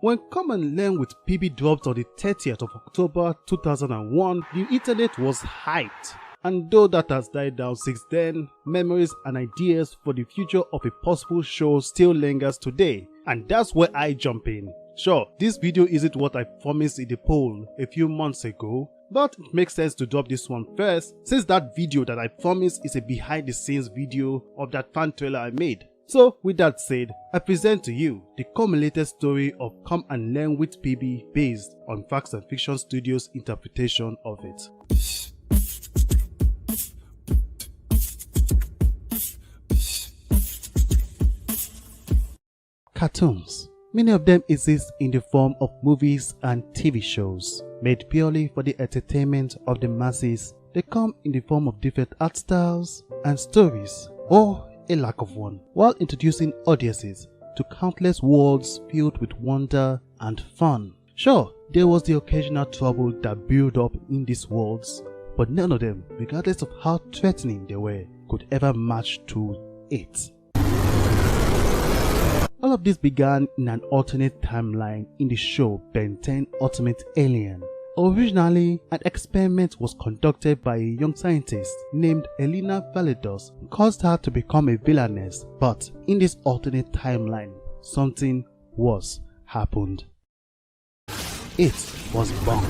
When Come and Learn with Pibby dropped on the 30th of October 2001, the internet was hyped. And though that has died down since then, memories and ideas for the future of a possible show still lingers today. And that's where I jump in. Sure, this video isn't what I promised in the poll a few months ago, but it makes sense to drop this one first since that video that I promised is a behind the scenes video of that fan trailer I made. So with that said, I present to you the culminated story of Come and Learn with Pibby based on Facts and Fiction Studios' interpretation of it. Cartoons. Many of them exist in the form of movies and TV shows. Made purely for the entertainment of the masses, they come in the form of different art styles and stories, or a lack of one, while introducing audiences to countless worlds filled with wonder and fun. Sure, there was the occasional trouble that built up in these worlds, but none of them, regardless of how threatening they were, could ever match to it. All of this began in an alternate timeline in the show Ben 10 Ultimate Alien. Originally, an experiment was conducted by a young scientist named Elena Validos who caused her to become a villainess, but in this alternate timeline, something worse happened. It was Bun.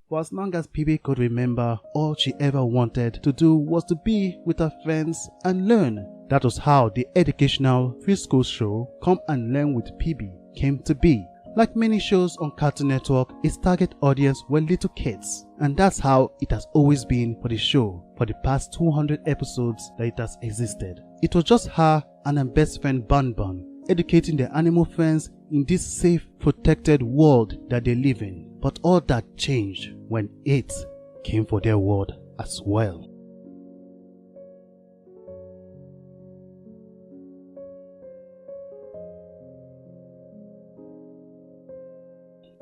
For as long as Pibby could remember, all she ever wanted to do was to be with her friends and learn. That was how the educational free school show Come and Learn with Pibby came to be. Like many shows on Cartoon Network, its target audience were little kids, and that's how it has always been for the show for the past 200 episodes that it has existed. It was just her and her best friend Bun Bun, educating their animal friends in this safe, protected world that they live in. But all that changed when it came for their world as well.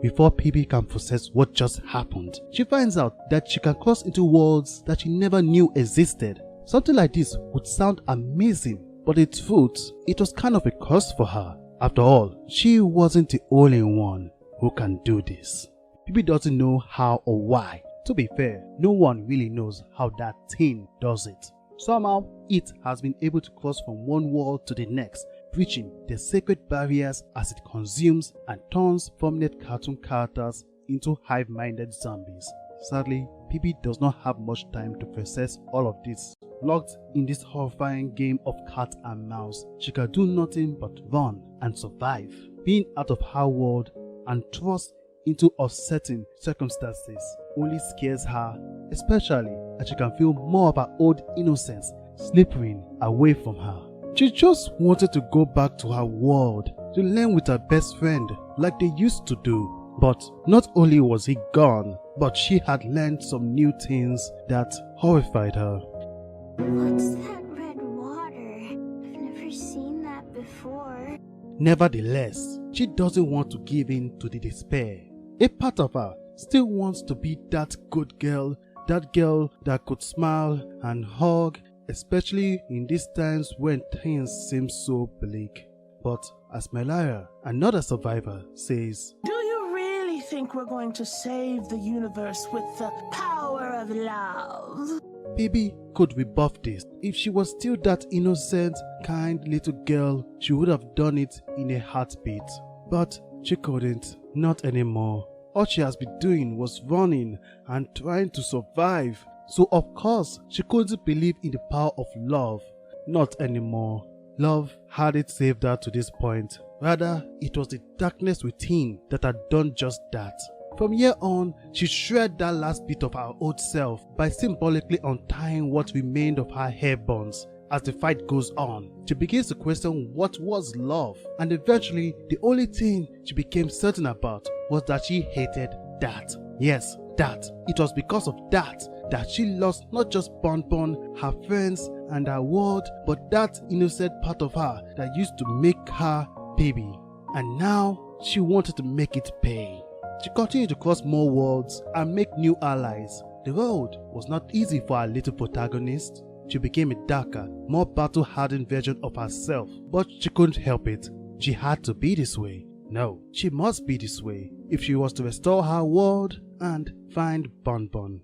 Before Pibby can process what just happened, she finds out that she can cross into worlds that she never knew existed. Something like this would sound amazing, but in truth, it was kind of a curse for her. After all, she wasn't the only one who can do this. Pibby doesn't know how or why. To be fair, no one really knows how that thing does it. Somehow, it has been able to cross from one world to the next, breaching the sacred barriers as it consumes and turns prominent cartoon characters into hive-minded zombies. Sadly, Pibby does not have much time to process all of this. Locked in this horrifying game of cat and mouse, she can do nothing but run and survive. Being out of her world and thrust into uncertain circumstances only scares her, especially as she can feel more of her old innocence slipping away from her. She just wanted to go back to her world to learn with her best friend like they used to do. But not only was he gone, but she had learned some new things that horrified her. What's that red water? I've never seen that before. Nevertheless, she doesn't want to give in to the despair. A part of her still wants to be that good girl, that girl that could smile and hug, especially in these times when things seem so bleak. But as Melara, another survivor, says, "Do you really think we're going to save the universe with the power of love?" Pibby could rebuff this. If she was still that innocent, kind little girl, she would have done it in a heartbeat. But she couldn't, not anymore. All she has been doing was running and trying to survive. So of course, she couldn't believe in the power of love. Not anymore. Love hadn't saved her to this point. Rather, it was the darkness within that had done just that. From here on, she shred that last bit of her old self by symbolically untying what remained of her hair buns. As the fight goes on, she begins to question what was love, and eventually the only thing she became certain about was that she hated that. Yes, that. It was because of that she lost not just Bun Bun, her friends and her world, but that innocent part of her that used to make her Pibby. And now she wanted to make it pay. She continued to cross more worlds and make new allies. The road was not easy for our little protagonist. She became a darker, more battle-hardened version of herself, but she couldn't help it. She had to be this way. No, she must be this way if she was to restore her world and find Bun Bun.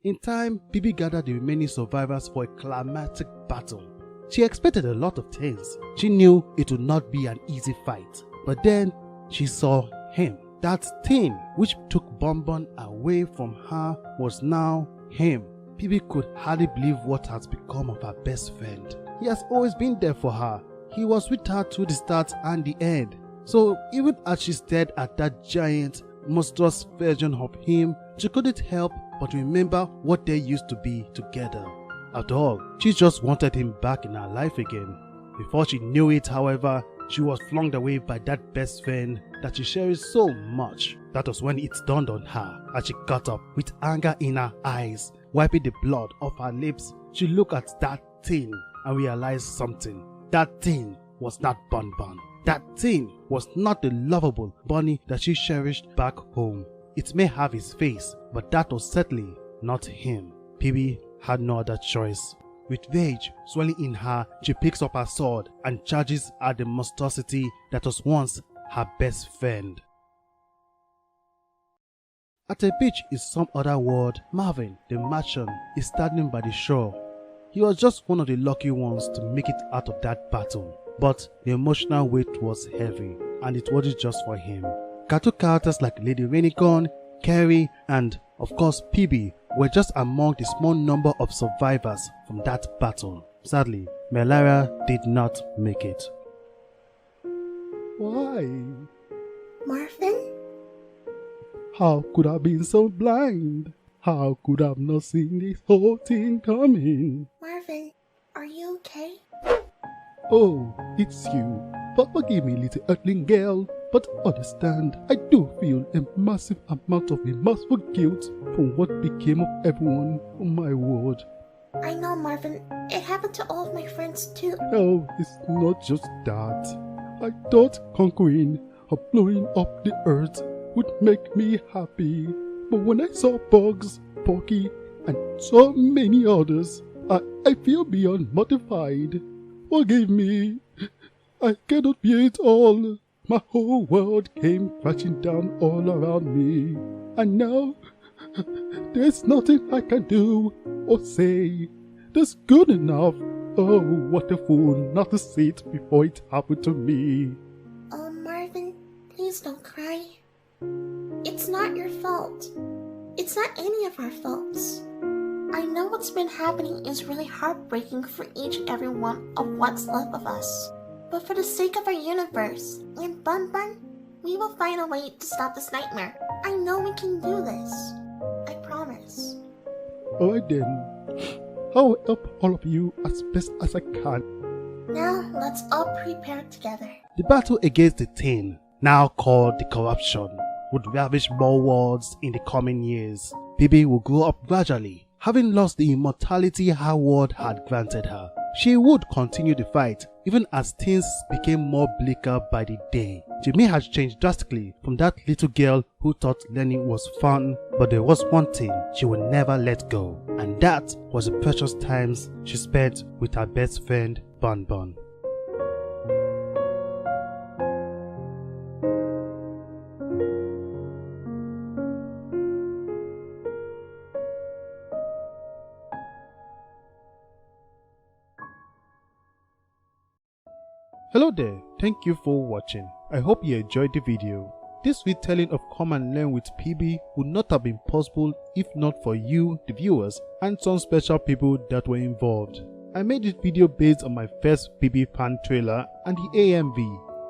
In time, Pibby gathered the remaining survivors for a climatic battle. She expected a lot of things. She knew it would not be an easy fight. But then, she saw him. That thing which took Bun Bun away from her was now him. Pibby could hardly believe what has become of her best friend. He has always been there for her. He was with her through the start and the end. So even as she stared at that giant, monstrous version of him, she couldn't help but remember what they used to be together. After all, she just wanted him back in her life again. Before she knew it, however, she was flung away by that best friend that she cherished so much. That was when it dawned on her as she got up with anger in her eyes. Wiping the blood off her lips, she looked at that thing and realized something. That thing was not Bun Bun. That thing was not the lovable bunny that she cherished back home. It may have his face, but that was certainly not him. Pibby had no other choice. With rage swelling in her, she picks up her sword and charges at the monstrosity that was once her best friend. At a beach in some other world, Marvin, the merchant, is standing by the shore. He was just one of the lucky ones to make it out of that battle. But the emotional weight was heavy, and it wasn't just for him. Cartoon characters like Lady Rainicorn, Carrie, and of course Pibby were just among the small number of survivors from that battle. Sadly, Melara did not make it. Why? Marvin? How could I have been so blind? How could I have not seen this whole thing coming? Marvin, are you okay? Oh, it's you. But forgive me, little earthling girl. But understand, I do feel a massive amount of remorseful guilt for what became of everyone on my ward. I know, Marvin. It happened to all of my friends too. Oh, it's not just that. I thought conquering or blowing up the earth would make me happy. But when I saw Bugs, Porky, and so many others, I feel beyond mortified. Forgive me. I cannot bear it all. My whole world came crashing down all around me. And now, there's nothing I can do or say that's good enough. Oh, what a fool not to see it before it happened to me. Oh, Marvin, please don't cry. It's not your fault. It's not any of our faults. I know what's been happening is really heartbreaking for each and every one of what's left of us. But for the sake of our universe and Bun Bun, we will find a way to stop this nightmare. I know we can do this. I promise. Alright then. I will help all of you as best as I can. Now, let's all prepare together. The battle against the thing, now called the corruption, would ravage more worlds in the coming years. Pibby will grow up gradually, having lost the immortality her world had granted her. She would continue the fight, even as things became more bleaker by the day. She may have changed drastically from that little girl who thought learning was fun, but there was one thing she would never let go, and that was the precious times she spent with her best friend, Bun Bun. Hello there, thank you for watching. I hope you enjoyed the video. This retelling of Come and Learn with Pibby would not have been possible if not for you, the viewers, and some special people that were involved. I made this video based on my first Pibby fan trailer and the AMV.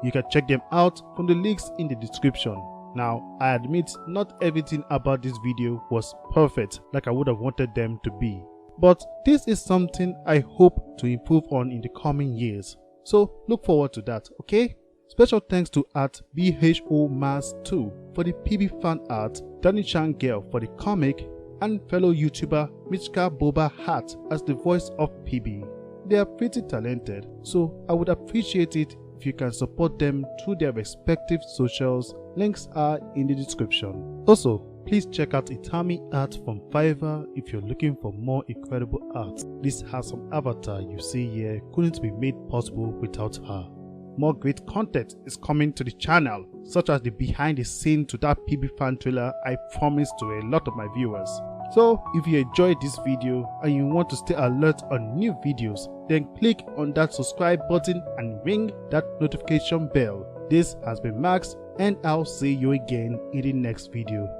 You can check them out from the links in the description. Now, I admit not everything about this video was perfect like I would have wanted them to be. But this is something I hope to improve on in the coming years. So look forward to that, okay? Special thanks to @BHOMAS2 for the Pibby fan art, Danny Chan Girl for the comic, and fellow YouTuber Michka Boba Hat as the voice of Pibby. They are pretty talented, so I would appreciate it if you can support them through their respective socials. Links are in the description. Also, Please check out Itami art from Fiverr if you're looking for more incredible art. This handsome avatar you see here couldn't be made possible without her. More great content is coming to the channel, such as the behind the scene to that Pibby fan trailer I promised to a lot of my viewers. So if you enjoyed this video and you want to stay alert on new videos, then click on that subscribe button and ring that notification bell. This has been Max, and I'll see you again in the next video.